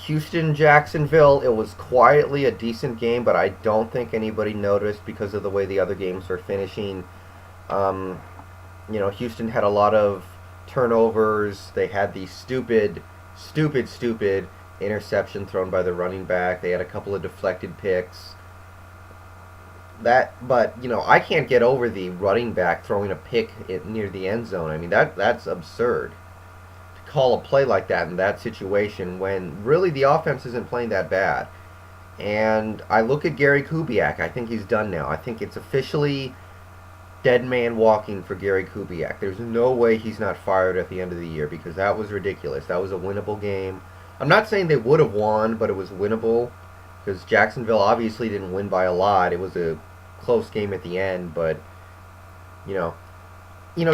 Houston, Jacksonville, it was quietly a decent game, but I don't think anybody noticed because of the way the other games were finishing. Um, Houston had a lot of turnovers. They had the stupid interception thrown by the running back. They had a couple of deflected picks. But I can't get over the running back throwing a pick near the end zone. I mean, that's absurd to call a play like that in that situation when really the offense isn't playing that bad. And I look at Gary Kubiak. I think he's done now. I think it's officially dead man walking for Gary Kubiak. There's no way he's not fired at the end of the year because that was ridiculous. That was a winnable game. I'm not saying they would have won, but it was winnable because Jacksonville obviously didn't win by a lot. It was a close game at the end, but you know,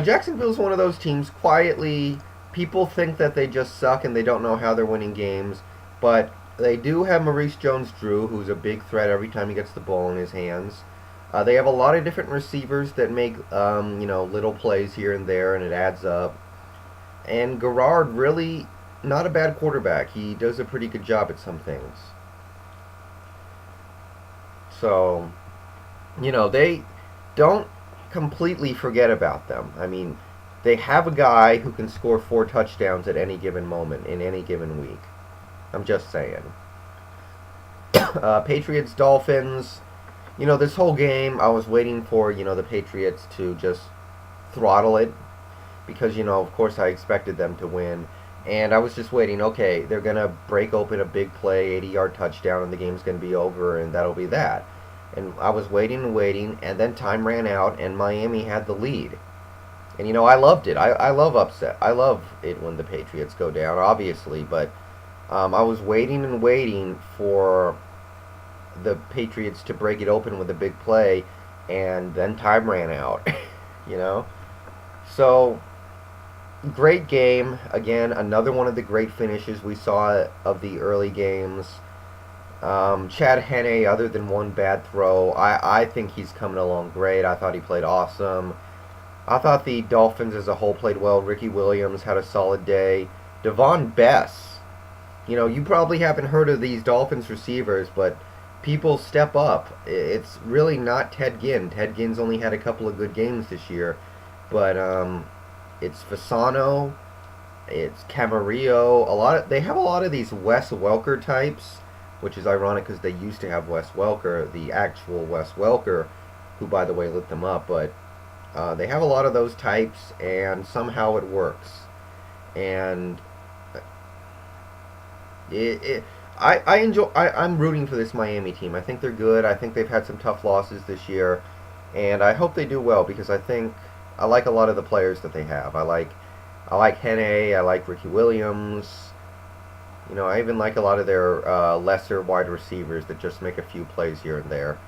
Jacksonville's one of those teams. Quietly, people think that they just suck and they don't know how they're winning games, but they do have Maurice Jones-Drew, who's a big threat every time he gets the ball in his hands. They have a lot of different receivers that make little plays here and there, and it adds up. And Garrard really not a bad quarterback. He does a pretty good job at some things. So, they don't completely forget about them. I mean, they have a guy who can score 4 touchdowns at any given moment in any given week. I'm just saying. Patriots, Dolphins. This whole game, I was waiting for, the Patriots to just throttle it because, of course I expected them to win. And I was just waiting, okay, they're going to break open a big play, 80-yard touchdown, and the game's going to be over, and that'll be that. And I was waiting and waiting, and then time ran out, and Miami had the lead. And, I loved it. I love upset. I love it when the Patriots go down, obviously, but I was waiting and waiting for the Patriots to break it open with a big play, and then time ran out, you know? So, great game. Again, another one of the great finishes we saw of the early games. Chad Henne, other than one bad throw, I think he's coming along great. I thought he played awesome. I thought the Dolphins as a whole played well. Ricky Williams had a solid day. Devon Bess, you probably haven't heard of these Dolphins receivers, but people step up. It's really not Ted Ginn. Ted Ginn's only had a couple of good games this year, but it's Fasano, it's Camarillo. They have a lot of these Wes Welker types, which is ironic because they used to have Wes Welker, the actual Wes Welker, who by the way lit them up. But they have a lot of those types, and somehow it works. And I enjoy. I'm rooting for this Miami team. I think they're good. I think they've had some tough losses this year, and I hope they do well because I like a lot of the players that they have. I like Henne. I like Ricky Williams. I even like a lot of their lesser wide receivers that just make a few plays here and there.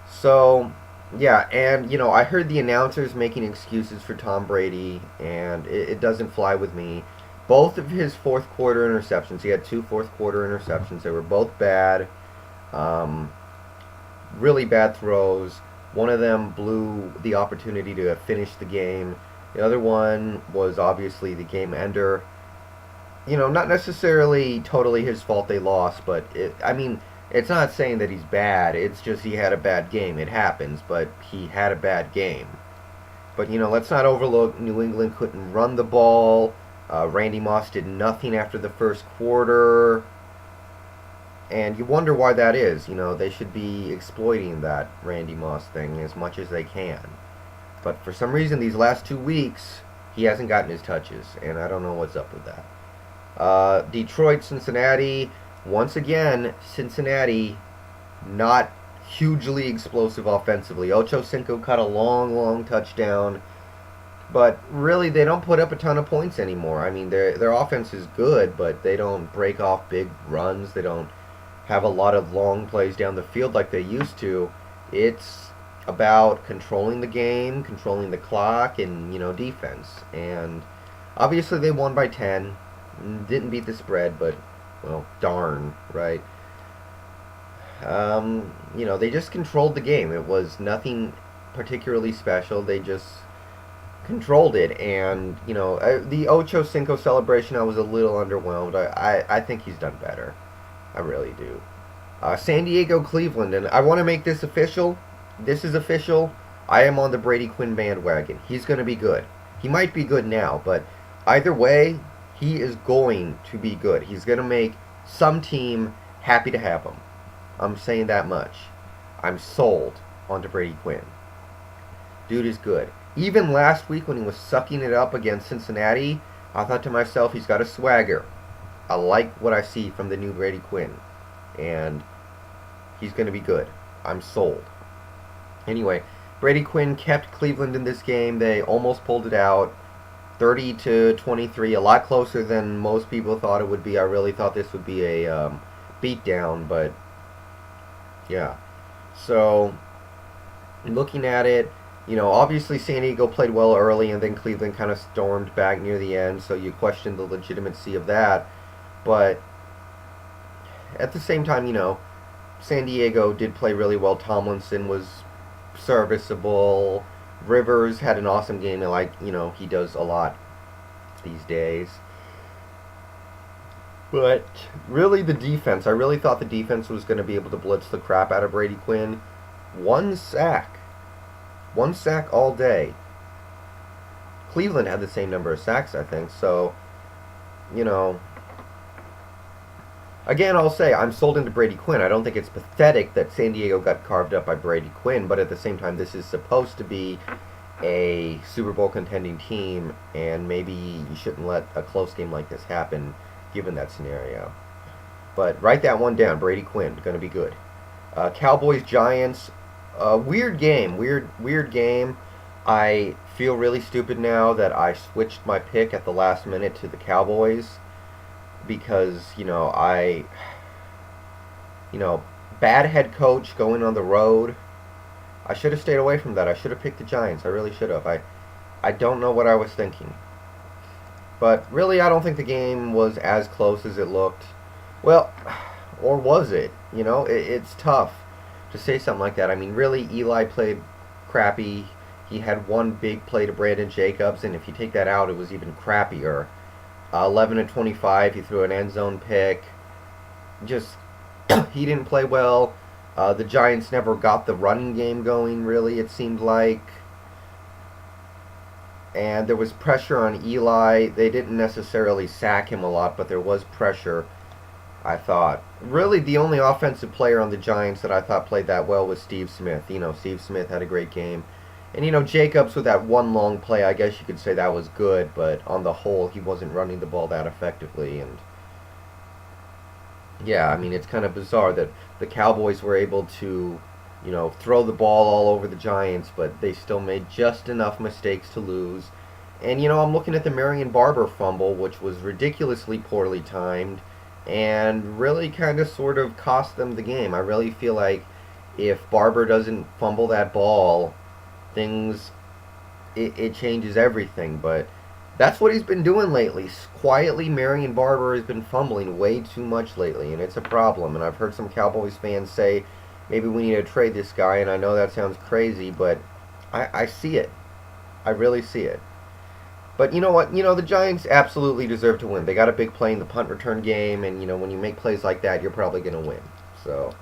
So, yeah, and I heard the announcers making excuses for Tom Brady, and it doesn't fly with me. Both of his fourth quarter interceptions, he had 2 fourth quarter interceptions. They were both bad, really bad throws. One of them blew the opportunity to finish the game. The other one was obviously the game ender. Not necessarily totally his fault they lost, but it's not saying that he's bad. It's just he had a bad game. It happens, but he had a bad game. But, let's not overlook New England couldn't run the ball. Randy Moss did nothing after the first quarter. And you wonder why that is. They should be exploiting that Randy Moss thing as much as they can. But for some reason, these last 2 weeks, he hasn't gotten his touches. And I don't know what's up with that. Detroit, Cincinnati. Once again, Cincinnati not hugely explosive offensively. Ocho Cinco caught a long touchdown. But really, they don't put up a ton of points anymore. I mean, their offense is good, but they don't break off big runs. They don't have a lot of long plays down the field like they used to. It's about controlling the game, controlling the clock, and, defense. And obviously they won by 10. Didn't beat the spread, but, well, darn, right? They just controlled the game. It was nothing particularly special. They just controlled it. And, the Ocho Cinco celebration, I was a little underwhelmed. I think he's done better. I really do. San Diego, Cleveland, and I want to make this official. This is official. I am on the Brady Quinn bandwagon. He's going to be good. He might be good now, but either way, he is going to be good. He's going to make some team happy to have him. I'm saying that much. I'm sold onto Brady Quinn. Dude is good. Even last week when he was sucking it up against Cincinnati, I thought to myself, he's got a swagger. I like what I see from the new Brady Quinn. And he's going to be good. I'm sold. Anyway, Brady Quinn kept Cleveland in this game. They almost pulled it out. 30-23, a lot closer than most people thought it would be. I really thought this would be a beatdown, but yeah. So, looking at it, obviously San Diego played well early, and then Cleveland kind of stormed back near the end, so you question the legitimacy of that. But at the same time, San Diego did play really well. Tomlinson was serviceable. Rivers had an awesome game, like, he does a lot these days. But really the defense, I really thought the defense was going to be able to blitz the crap out of Brady Quinn. One sack. One sack all day. Cleveland had the same number of sacks, I think, so, again, I'll say I'm sold into Brady Quinn. I don't think it's pathetic that San Diego got carved up by Brady Quinn, but at the same time, this is supposed to be a Super Bowl contending team, and maybe you shouldn't let a close game like this happen, given that scenario. But write that one down. Brady Quinn, going to be good. Cowboys Giants, weird game. Weird game. I feel really stupid now that I switched my pick at the last minute to the Cowboys. Because, bad head coach going on the road. I should have stayed away from that. I should have picked the Giants. I really should have. I don't know what I was thinking. But really, I don't think the game was as close as it looked. Well, or was it? It's tough to say something like that. I mean, really, Eli played crappy. He had one big play to Brandon Jacobs, and if you take that out, it was even crappier. 11-25, he threw an end zone pick. Just, he didn't play well. The Giants never got the running game going, really, it seemed like. And there was pressure on Eli. They didn't necessarily sack him a lot, but there was pressure, I thought. Really, the only offensive player on the Giants that I thought played that well was Steve Smith. Steve Smith had a great game. And, Jacobs with that one long play, I guess you could say that was good, but on the whole, he wasn't running the ball that effectively. And, yeah, I mean, it's kind of bizarre that the Cowboys were able to, throw the ball all over the Giants, but they still made just enough mistakes to lose. And, I'm looking at the Marion Barber fumble, which was ridiculously poorly timed, and really kind of sort of cost them the game. I really feel like if Barber doesn't fumble that ball, it changes everything. But that's what he's been doing lately. Quietly, Marion Barber has been fumbling way too much lately, and it's a problem. And I've heard some Cowboys fans say, maybe we need to trade this guy, and I know that sounds crazy, but I see it. I really see it. But you know what? The Giants absolutely deserve to win. They got a big play in the punt return game, and, when you make plays like that, you're probably going to win. So,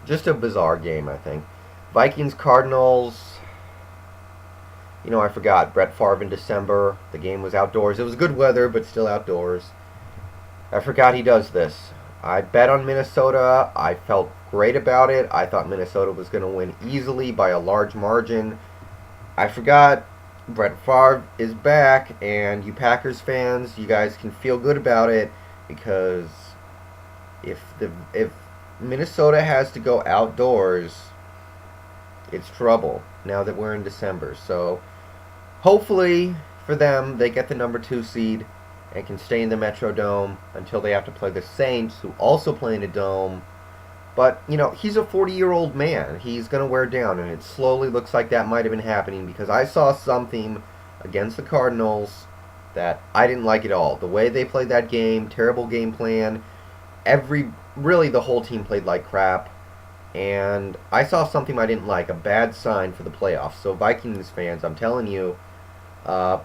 just a bizarre game, I think. Vikings, Cardinals, I forgot. Brett Favre in December. The game was outdoors. It was good weather, but still outdoors. I forgot he does this. I bet on Minnesota. I felt great about it. I thought Minnesota was going to win easily by a large margin. I forgot Brett Favre is back, and you Packers fans, you guys can feel good about it, because if Minnesota has to go outdoors, it's trouble now that we're in December. So hopefully for them, they get the number 2 seed and can stay in the Metrodome until they have to play the Saints, who also play in a dome. But, he's a 40-year-old man. He's going to wear down, and it slowly looks like that might have been happening, because I saw something against the Cardinals that I didn't like at all. The way they played that game, terrible game plan. Really the whole team played like crap. And I saw something I didn't like, a bad sign for the playoffs. So Vikings fans, I'm telling you, Uh,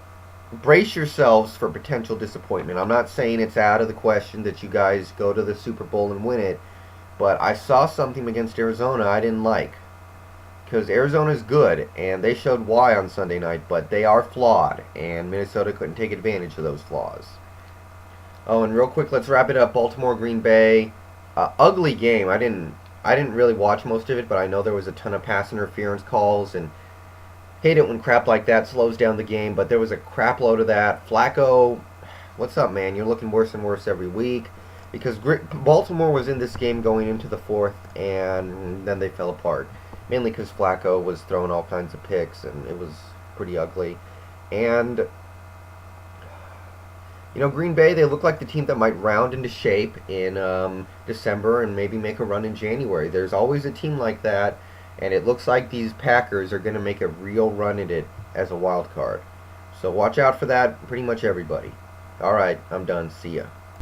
Brace yourselves for potential disappointment. I'm not saying it's out of the question that you guys go to the Super Bowl and win it, but I saw something against Arizona I didn't like. Because Arizona's good, and they showed why on Sunday night, but they are flawed, and Minnesota couldn't take advantage of those flaws. Oh, and real quick, let's wrap it up. Baltimore, Green Bay, ugly game. I didn't really watch most of it, but I know there was a ton of pass interference calls, and hate it when crap like that slows down the game. But there was a crap load of that. Flacco, what's up, man? You're looking worse and worse every week. Because Baltimore was in this game going into the fourth, and then they fell apart. Mainly because Flacco was throwing all kinds of picks, and it was pretty ugly. And Green Bay, they look like the team that might round into shape in December and maybe make a run in January. There's always a team like that, and it looks like these Packers are going to make a real run at it as a wild card. So watch out for that, pretty much everybody. All right, I'm done. See ya.